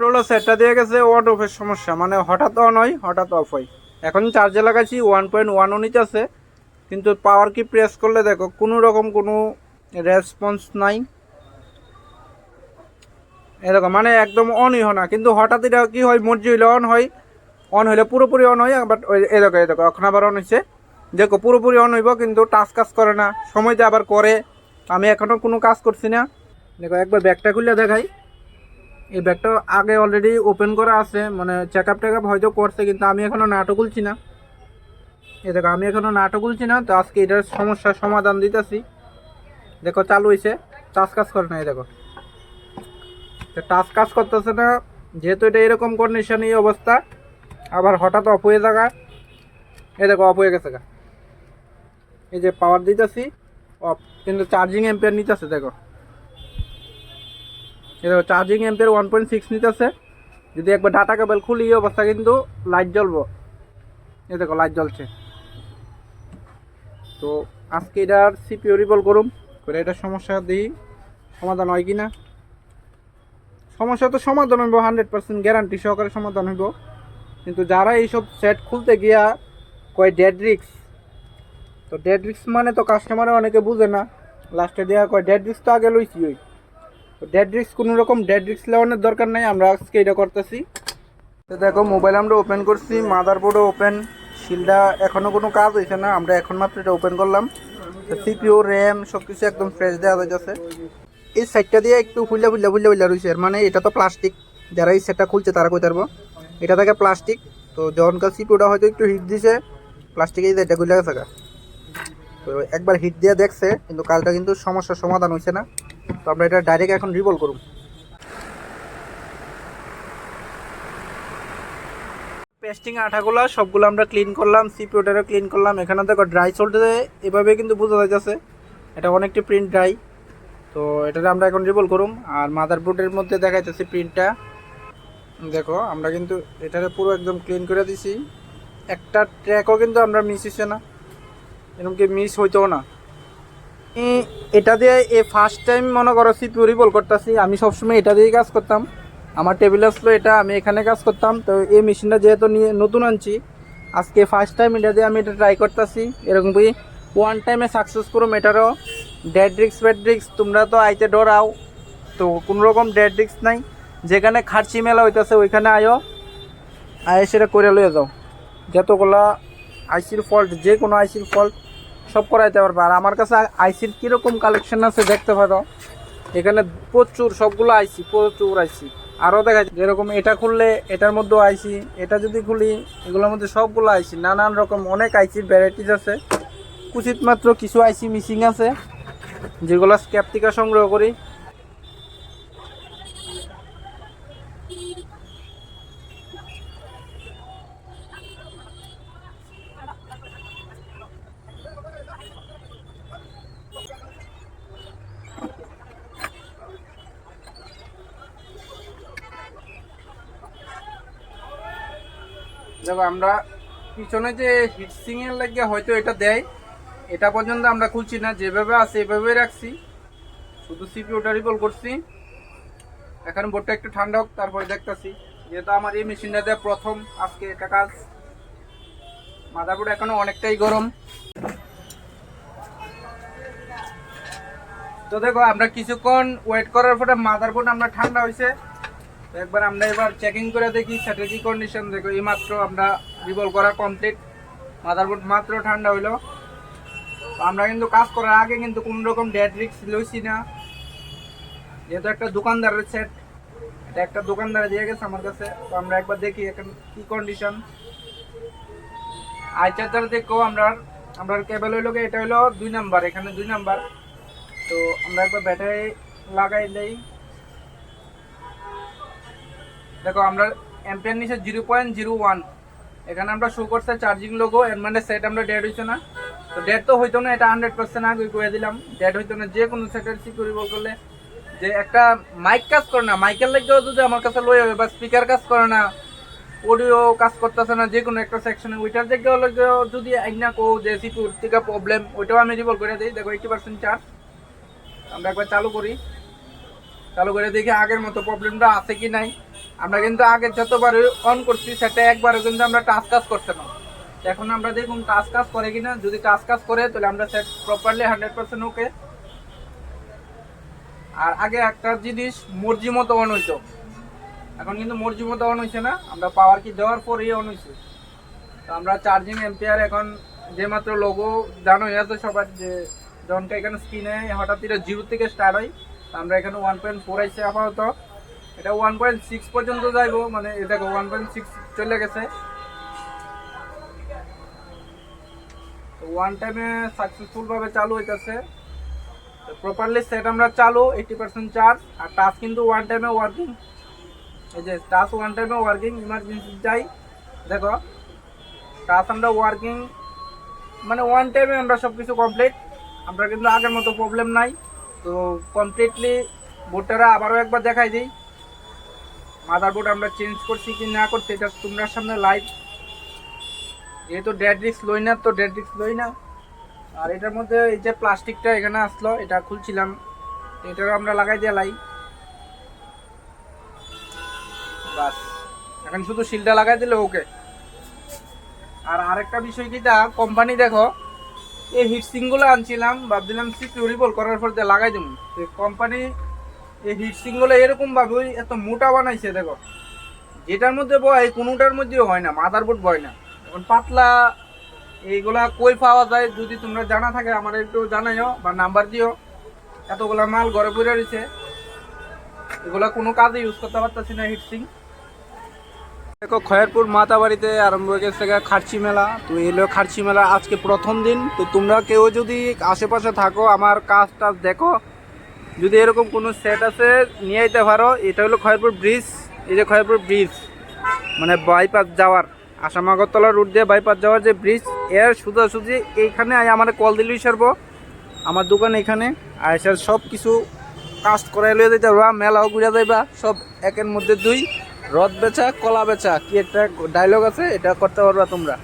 হলো সেটটা দিয়ে গেছে অন অফের সমস্যা, মানে হঠাৎ অন হয় হঠাৎ অফ হয়। এখন চার্জে লাগাইছি 1.1 নিতে আছে, কিন্তু পাওয়ার কি প্রেস করলে দেখো কোনো রকম কোনো রেসপন্স নাই। এরকম মানে একদম অনই হয় না, কিন্তু হঠাৎ এটা কি হয় মর্জি হইলে অন হয়, অন হইলে পুরোপুরি অন হয়। বাট এরকম এখন আবার অন হয়েছে, দেখো পুরোপুরি অন হইব কিন্তু টাচ কাজ করে না, সময়তে আবার করে। আমি এখনও কোনো কাজ করছি না। দেখো একবার ব্যাগটা খুলে দেখাই। এই ব্যাগটা আগে অলরেডি ওপেন করা আছে, মানে চেক আপ টেক আপ হয়তো করছে, কিন্তু আমি এখনও নাটক খুলছি না। এ দেখো আমি এখনও নাটক খুলছি না, তো আজকে এটার সমস্যার সমাধান দিতেছি। দেখো চালু হয়েছে, টাচ কাজ করে না। এই দেখো টাচ কাজ করতেছে না, যেহেতু এটা এরকম কন্ডিশন, এই অবস্থা আবার হঠাৎ অফ হয়ে থাকা। এই দেখো অফ হয়ে গেছে। এই যে পাওয়ার দিতেছি অফ, কিন্তু চার্জিং এম্পিয়ার নিতেছে। দেখো এই দেখো চার্জিং এম্পিয়ার 1.6 নিতেছে। যদি একবার ডাটা কেবল খুলি এই অবস্থা কিন্তু লাইট জ্বলবো। এই দেখো লাইট জ্বলছে। তো আজকে এটার সিপিইউ রিভলভ করুম করে এটার সমস্যা দিই সমাধান হয় কি না। সমস্যা তো সমাধান হইব, 100% গ্যারান্টি সহকারে সমাধান হইব। কিন্তু যারা এইসব সেট খুলতে গিয়া কয় ডেড রিক্স, তো ডেড রিক্স মানে তো কাস্টমারে অনেকে বুঝে না, লাস্টে দেওয়া কয় ডেড রিক্স তো আগে লইছি। ওই তো ডেড রিক্স কোনো রকম ডেড রিক্স লেওয়ানোর দরকার নাই, আমরা আজকে এটা করতেছি। তো দেখো মোবাইল আমরা ওপেন করছি, মাদারবোর্ডও ওপেন, শিলটা এখনও কোনো কাজ হয়েছে না, আমরা এখন মাত্র এটা ওপেন করলাম। সিপিইউ র্যাম সব কিছু একদম ফ্রেশ দেওয়া যাচ্ছে। এই সাইডটা দিয়ে একটু ফুল্লা রয়েছে, মানে এটা তো প্লাস্টিক, যারা এই সেটটা খুলছে তারা কই পারবো। এটা থাকে প্লাস্টিক, তো যখনকার সিপিইউটা হয়তো একটু হিট দিছে, প্লাস্টিকে এটা খুলে গেছে। তো একবার হিট দিয়ে দেখছে, কিন্তু কালটা কিন্তু সমস্যার সমাধান হয়েছে না। তো আমরা এটা ডাইরেক্ট এখন রিভলভ করব। পেস্টিং আঠাগুলো সবগুলো আমরা ক্লিন করলাম, সিপিইউটারও ক্লিন করলাম। এখানে দেখো ড্রাই সোল্ডারে এভাবে কিন্তু বোঝা যাচ্ছে এটা অনেকটি প্রিন্ট ড্রাই। তো এটাতে আমরা এখন রিভলভ করুম। আর মাদারবোর্ডের মধ্যে দেখা যাচ্ছে প্রিন্টটা দেখো, আমরা কিন্তু এটারে পুরো একদম ক্লিন করে দিছি। একটা ট্র্যাকও কিন্তু আমরা মিস হচ্ছে না, এরকম কি মিস হইতেও না। এটা দিয়ে এই ফার্স্ট টাইম মনে করো সিপিইউ রিভলভ করতেছি। আমি সবসময় এটা দিয়েই কাজ করতাম, আমার টেবিল আসলো এটা, আমি এখানে কাজ করতাম। তো এই মেশিনটা যেহেতু নিয়ে নতুন আনছি, আজকে ফার্স্ট টাইম এটা দিয়ে আমি এটা ট্রাই করতেছি। এরকম কি ওয়ান টাইমে সাকসেস করুম। এটারও ডেড রিক্স ব্যাড রিক্স তোমরা তো আইতে ডরাও, তো কোনো রকম ডেড রিক্স নাই। যেখানে খার্চি মেলা হইতেছে ওইখানে আয় সেটা করে লয়ে যাও। যতগুলা আইসির ফল্ট, যে কোনো আইসির ফল্ট সব করাইতে পারবে। আর আমার কাছে আইসির কীরকম কালেকশন আছে দেখতে পারো, এখানে প্রচুর সবগুলো আইসি, প্রচুর আইসি। আরও দেখা যায় যেরকম এটা খুললে এটার মধ্যেও আইসি, এটা যদি খুলি এগুলোর মধ্যে সবগুলো আইসি, নানান রকম অনেক আইসির ভ্যারাইটিস আছে। উচিত মাত্র কিছু আইসি মিসিং আছে, যেগুলো স্ক্র্যাপ থেকে সংগ্রহ করি। দেখো আমরা পিছনে যে হিটসিং এর লাগে হয়তো এটা দেয়, এটা পর্যন্ত আমরা খুলছি না, যেভাবে আছে এভাবে রাখছি। শুধু সিপিইউটা রিভলভ করছি। এখন বোর্ডটা একটু ঠান্ডা হোক তারপরে দেখতেছি, যেহেতু আমার এই মেশিনটা দিয়ে প্রথম আজকে এটা কাজ। মাদারবোর্ড এখনো অনেকটাই গরম। তো দেখো আমরা কিছুক্ষণ ওয়েট করার পরে মাদারবোর্ড আমরা ঠান্ডা হয়েছে। তো একবার আমরা এবার চেকিং করে দেখি সেটার কি কন্ডিশন। দেখো এই মাত্র আমরা রিভলভ করা কমপ্লিট, মাদারবোর্ড মাত্র ঠান্ডা হইলো। আমরা কিন্তু কাজ করার আগে কিন্তু কোনো রকম ডেড রিস্ক লইছি না, যেহেতু একটা দোকানদারের সেট, এটা একটা দোকানদারে দিয়ে গেছে আমার কাছে। তো আমরা একবার দেখি এখন কি কন্ডিশন। আই চার্জার দেখো আমরা কেবল হইলো, এটা হইলো 2 নাম্বার, এখানে 2 নাম্বার। তো আমরা একবার ব্যাটারি লাগাই দেই। দেখো আমরা অ্যাম্পিয়ার নিচে 0.01, এখানে আমরা শো করছে চার্জিং লোগো, এর মানে সেট আমরা ডেড হইছে না। তো ডেড তো হইতো না, এটা 100% আগে করে দিলাম, ডেড হইতো না। যে কোনো সেটের সিকিউরিটি করলে যে একটা মাইক কাজ করে না, মাইকের লাগেও যদি আমার কাছে লই হবে, বা স্পিকার কাজ করে না, অডিও কাজ করতেছে না যে কোনো একটা সেকশনে, ওইটার জায়গায় যদি একনা কো যে সিকিউর থেকে প্রবলেম, ওইটাও আমি রিভলভ করে দিই। দেখো 80% চার্জ, আমরা একবার চালু করি, চালু করে দেখি আগের মতো প্রবলেমটা আছে কি নাই। আমরা কিন্তু আগে যতবার অন করছি সেটা একবারও কিন্তু আমরা টাচ কাজ করতে না। এখন আমরা দেখুন টাচ কাজ করে কিনা, যদি টাচ কাজ করে তাহলে আমরা সেট প্রপারলি 100% ওকে। আর আগে একটা জিনিস মর্জি মতো অন হইতো, এখন কিন্তু মর্জি মতো অন হয়েছে না, আমরা পাওয়ার কি দেওয়ার পরেই অন হয়েছে। তো আমরা চার্জিং এম্পিয়ার এখন যে মাত্র লোগো জানো আছে সবার, যে যখনটা এখানে স্ক্রিনে হঠাৎ এটা 0 থেকে স্টার্ট হয়, আমরা এখানে 1.4 আইছে আপাতত, এটা 1.6 পর্যন্ত যাইবো, মানে এ দেখো 1.6 চলে গেছে। তো ওয়ান টাইমে সাকসেসফুল ভাবে চালু হইতেছে। তো প্রপারলি সেট আমরা চালু 80% চার্জ, আর টাচ কিন্তু ওয়ান টাইমে ওয়ার্কিং। এই যে টাচ ওয়ান টাইমে ওয়ার্কিং, ইমার্জেন্সি যাই দেখো টাচ আমরা ওয়ার্কিং, মানে ওয়ান টাইমে আমরা সব কিছু কমপ্লিট। আমরা কিন্তু আগের মতো প্রবলেম নাই। তো কমপ্লিটলি বোর্ডটা আবারও একবার দেখাই দিই, মাদারবোর্ড আমরা চেঞ্জ করছি কি না করছি এটা তোমরা সামনে লাইভ। যেহেতু ডেড রিস্ক লই না, তো ডেড রিস্ক লই না। আর এটার মধ্যে এই যে প্লাস্টিকটা এখানে আসলো, এটা খুলছিলাম, এটা আমরা লাগাই দিয়ে লাই বাস। এখন শুধু শিলটা লাগাই দিলে ওকে। আর আরেকটা বিষয় কি, তা কোম্পানি দেখো এই হিটসিংগুলো আনছিলাম, ভাবছিলাম সিকিউরিবল করার পর লাগাই দেবো। কোম্পানি এই হিটসিংগুলো এরকম ভাবে এত মোটা বানাইছে দেখো, যেটার মধ্যে বয় কোনোটার মধ্যেও হয় না, মাদারবোর্ড বয় না। এখন পাতলা এইগুলা কই পাওয়া যায়, যদি তোমরা জানা থাকে আমার একটু জানাইও বা নাম্বার দিও। এতগুলা মাল ঘরে পড়ে রয়েছে, এগুলা কোনো কাজে ইউজ করতে পারতেছি না হিটসিং। দেখো খয়েরপুর মাতাবাড়িতে আরম্ভ হয়ে গেছে খার্চি মেলা। তো এলো খার্চি মেলা আজকে প্রথম দিন। তো তোমরা কেউ যদি আশেপাশে থাকো আমার কাজটা দেখো, যদি এরকম কোনো সেট আছে নিয়ে যেতে পারো। এটা হলো খয়েরপুর ব্রিজ, এই যে খয়েরপুর ব্রিজ মানে বাইপাস যাওয়ার, আসাম আগরতলা রুট দিয়ে বাইপাস যাওয়ার যে ব্রিজ, এর সোজাসুজি এইখানে আমার কল দিলেই সারবো। আমার দোকান এখানে আইসার সব কিছু কাস্ট করাই লয়ে যেতে পারবা, মেলাও ঘুরে যাইবা। সব একের মধ্যে দুই, রদ বেচা কলা বেচা কি একটা ডায়লগ আছে, এটা করতে পারবা তোমরা।